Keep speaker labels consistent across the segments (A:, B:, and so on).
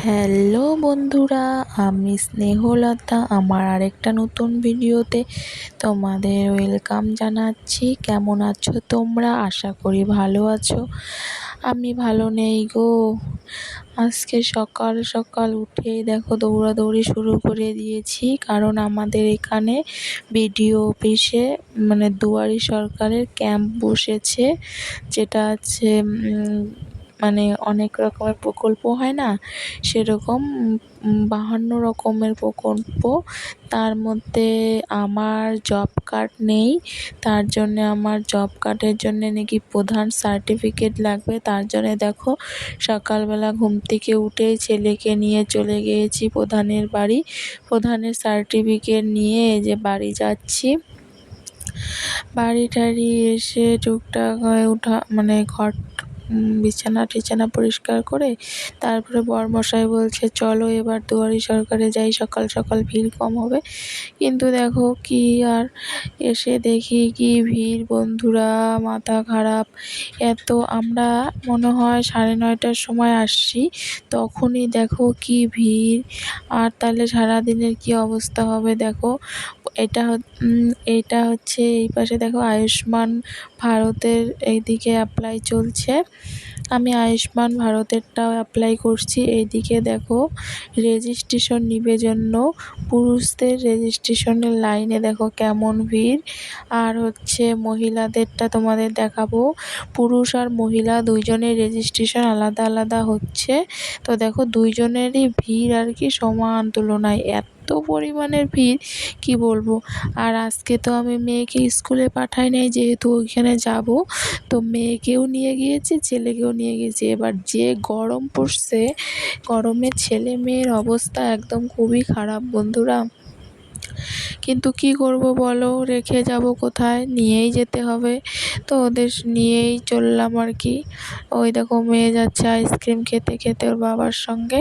A: Hello বন্ধুরা, আমি স্নেহলতা আমার আরেকটা নতুন ভিডিওতে তোমাদের ওয়েলকাম জানাচ্ছি। কেমন আছো তোমরা? আশা করি ভালো আছো। আমি ভালো নেই গো। আজকে সকাল সকাল উঠেই দেখো দৌড়াদৌড়ি শুরু করে দিয়েছি, কারণ আমাদের এখানে বিডিও অফিসে দুয়ারি সরকারের ক্যাম্প বসেছে, যেটা আছে মানে অনেক রকমের প্রকল্প হয় না, সেরকম 52 রকমের প্রকল্প। তার মধ্যে আমার জব কার্ড নেই, তার জন্যে আমার জব কার্ডের জন্যে নাকি প্রধান সার্টিফিকেট লাগবে। তার জন্যে দেখো সকালবেলা ঘুম থেকে উঠেই ছেলেকে নিয়ে চলে গিয়েছি প্রধানের বাড়ি। প্রধানের সার্টিফিকেট নিয়ে এই যে বাড়ি যাচ্ছি। বাড়ি টাড়ি এসে টুকটাক উঠা ঘর বিছানা টিছানা পরিষ্কার করে তারপরে বরমশাই বলছে চলো এবার দুয়ারি সরকারে যাই, সকাল সকাল ভিড় কম হবে। কিন্তু দেখো কি আর, এসে দেখি কি ভিড় বন্ধুরা, মাথা খারাপ এত। আমরা মনে হয় 9:30টার সময় আসছি, তখনই দেখো কি ভিড়। আর তাহলে সারাদিনের কি অবস্থা হবে দেখো। এটা হচ্ছে এই পাশে দেখো আয়ুষ্মান ভারতের এইদিকে অ্যাপ্লাই চলছে। আমি আয়ুষ্মান ভারতেরটাও অ্যাপ্লাই করছি। এইদিকে দেখো রেজিস্ট্রেশন নিবে জন্য পুরুষদের রেজিস্ট্রেশনের লাইনে দেখো কেমন ভিড়। আর হচ্ছে মহিলাদেরটা তোমাদের দেখাবো। পুরুষ আর মহিলা দুইজনের রেজিস্ট্রেশন আলাদা আলাদা হচ্ছে। তো দেখো দুইজনেরই ভিড় আর কি সমান তুলনায়, এত পরিমাণের ভিড় কি বলবো। আর আজকে তো আমি মেয়েকে স্কুলে পাঠাই নাই, যেহেতু ওইখানে যাব, তো মেয়েকেও নিয়ে গিয়েছি ছেলেকেও নিয়ে গেছি। এবার যে গরম পড়ছে, গরমে ছেলে মেয়ের অবস্থা একদম খুবই খারাপ বন্ধুরা। কিন্তু কি করব বলো, রেখে যাব কোথায়, নিয়েই যেতে হবে। তো ওদের নিয়েই চললাম আর কি। ওই দেখো মেয়ে যাচ্ছে আইসক্রিম খেতে খেতে ওর বাবার সঙ্গে।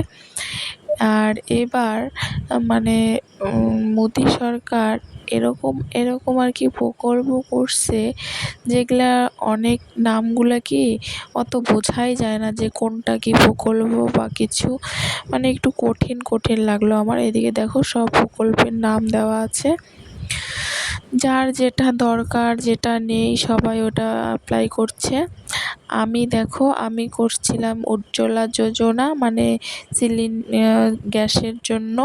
A: আর এবার মোদী সরকার এরকম এরকম আর কি প্রকল্প করছে, যেগুলা অনেক নামগুলা কি অত বোঝাই যায় না যে কোনটা কি প্রকল্প বা কিছু, একটু কঠিন কঠিন লাগলো আমার। এদিকে দেখো সব প্রকল্পের নাম দেওয়া আছে, যার যেটা দরকার যেটা নেই সবাই ওটা অ্যাপ্লাই করছে। আমি করছিলাম উজ্জ্বলা যোজনা, গ্যাসের জন্য।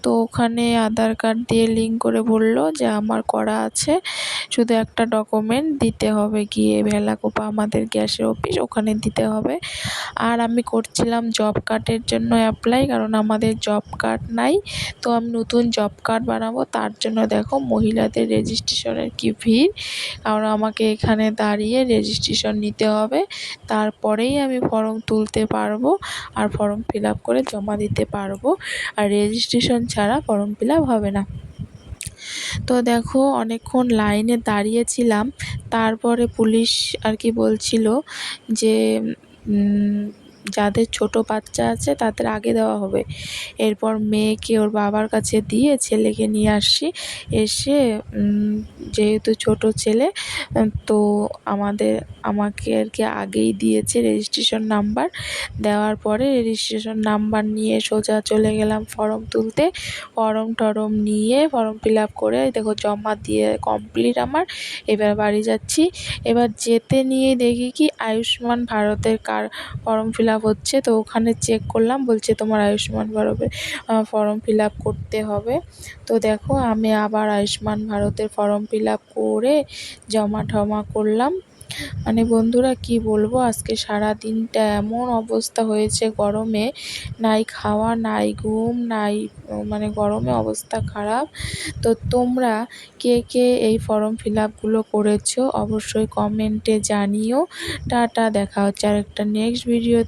A: তো ওখানে আধার কার্ড দিয়ে লিঙ্ক করে বললো যে আমার করা আছে, শুধু একটা ডকুমেন্ট দিতে হবে গিয়ে ভেলাকোপা আমাদের গ্যাসের অফিস, ওখানে দিতে হবে। আর আমি করছিলাম জব কার্ডের জন্য অ্যাপ্লাই, কারণ আমাদের জব কার্ড নাই। তো আমি নতুন জব কার্ড বানাবো, তার জন্য দেখো মহিলাদের রেজিস্ট্রেশনের কি ভিড়, কারণ আমাকে এখানে দাঁড়িয়ে রেজিস্ট্রেশন নিতে হবে, তারপরেই আমি ফর্ম তুলতে পারবো আর ফর্ম ফিল আপ করে জমা দিতে পারবো। আর রেজিস্ট্রেশন ছাড়া ফর্ম ফিল আপ হবে না। তো দেখো অনেকক্ষণ লাইনে দাঁড়িয়েছিলাম, তারপরে পুলিশ আর কি বলছিল যে যাদের ছোট বাচ্চা আছে তাদের আগে দেওয়া হবে। এরপর মেয়েকে ওর বাবার কাছে দিয়ে ছেলেকে নিয়ে আসছি। এসে যেহেতু ছোট ছেলে, তো আমাকে আর কি আগেই দিয়েছে রেজিস্ট্রেশন নাম্বার। দেওয়ার পরে রেজিস্ট্রেশন নাম্বার নিয়ে সোজা চলে গেলাম ফর্ম তুলতে। ফর্ম নিয়ে ফর্ম ফিল আপ করে দেখো জমা দিয়ে কমপ্লিট আমার। এবার বাড়ি যাচ্ছি। এবার যেতে নিয়ে দেখি কি আয়ুষ্মান ভারতের ফর্ম ফিল আপ হচ্ছে। তো ওখানে চেক করলাম, বলছে তোমার আয়ুষ্মান ভারতের ফর্ম ফিল আপ করতে হবে। তো দেখো আমি আবার আয়ুষ্মান ভারতের ফর্ম ফিল আপ করে জমা টমা করলাম। বন্ধুরা কি বলবো, আজকে সারা দিনটা এমন অবস্থা হয়েছে গরমে, নাই খাওয়া নাই ঘুম নাই, গরমে অবস্থা খারাপ। তো তোমরা কে কে এই ফর্ম ফিল আপগুলো করেছো অবশ্যই কমেন্টে জানিও। টাটা, দেখা হচ্ছে আর একটা নেক্সট ভিডিও।